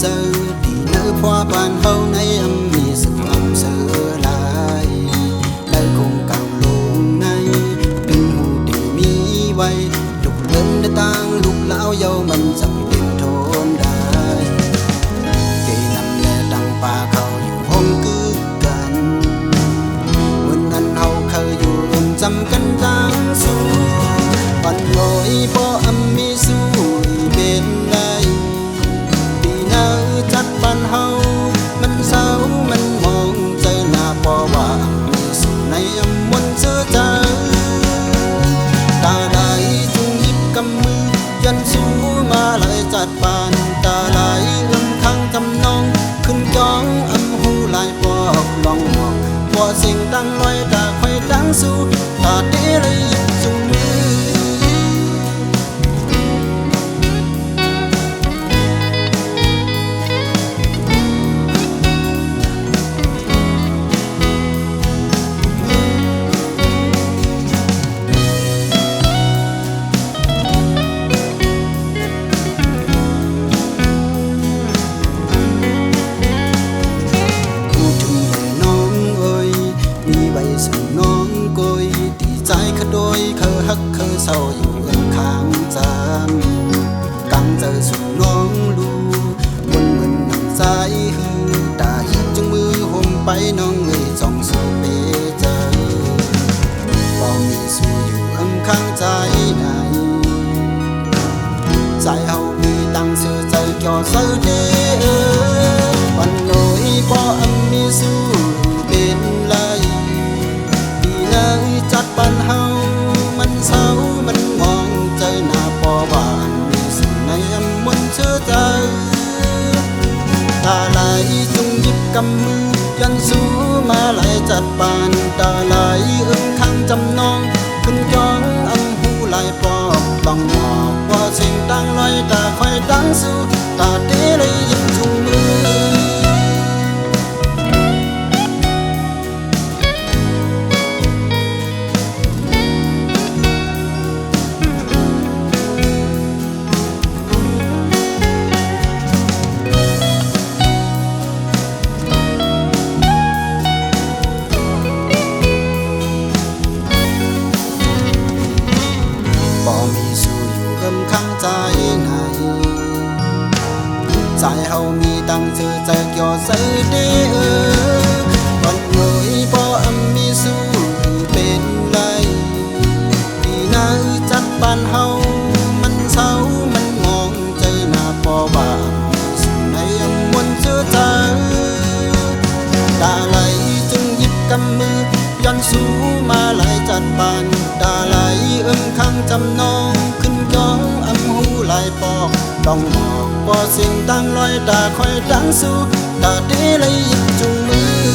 giờ thì nỡ hoa bàn hâu nay âm mi sự âm sơ lại đời cùng càng luôn nay đừng hù tình mi bay lục lớn đã tăng lục lão dâu mình dòng đêm thôn đài cây nằm lẻ đằng pa khâuอยู่hôm cứ gần muốn ăn hậu khơiอยู่จำกันดังสู้วันลอยพออัมมีสู้เป็นไรปีหน้าจัดบ้านเฮามันเศร้ามันมองใจหน้าพอว่ามีสู้ในอัมมนเสื้อใจตาไหลจุงหยิบกำมือยันสู้มาเลยจัดบ้านตาไหลข้างจำนองขึ้นจ้องอัมหูลายปอกลองหมอกพอสิ่งตั้งลอยตาคอยตั้งสู้ตาเดเลยจุงมือสู่น้องโกยตีใจขโดยเคอฮักเคอเศร้าอยู่ข้างจามกังเจอสู่น้องดูวนเหมือนน้ำใจฮือตาหิบจึงมือห่มไปน้องเอ่ยจ้องสู่เปเจอบ่มีสู่อยู่ข้างใจไหนใจเฮามีตั้งเสื้อใจเกี่ยวเสื้อเด้อวันลอยบ่อันมีสู่เป็นไรจัดบ้านเฮามันเศร้ามันมองใจหน้าปอบ้านมีสิ่งในอัมมนเชื่อใจตาไหลจุงหยิบกำมือยันสู้มาไหลจัดบ้านตาไหลข้างจำนองขึ้นจ้องอัมหูไหลปอกต้องหมอกว่าสิ่งตั้งลอยตาคอยตั้งสู้ตาเดเลยหยิบจุงมือมีสู่อยู่ข้างใจไหนใจเฮามีตั้งชื่อใจเกี่ยวใส่เด้อวันลอยพออัมมีสู่เป็นไรปีหน้าจัดบ้านเฮามันเศร้ามันมองใจหน้าพอว่ามีสิ่งในอัมมนเชื่อใจตาไหลจึงหยิบกำมือยันสู้มาไหลจัดบ้านตาไหลข้างจำนองขึ้นจ้องอัมหูไหลปอกต้องหมอกว่าสิ่งตั้งลอยตาคอยตั้งสู้ตาเดเลยหยิบจุงมือ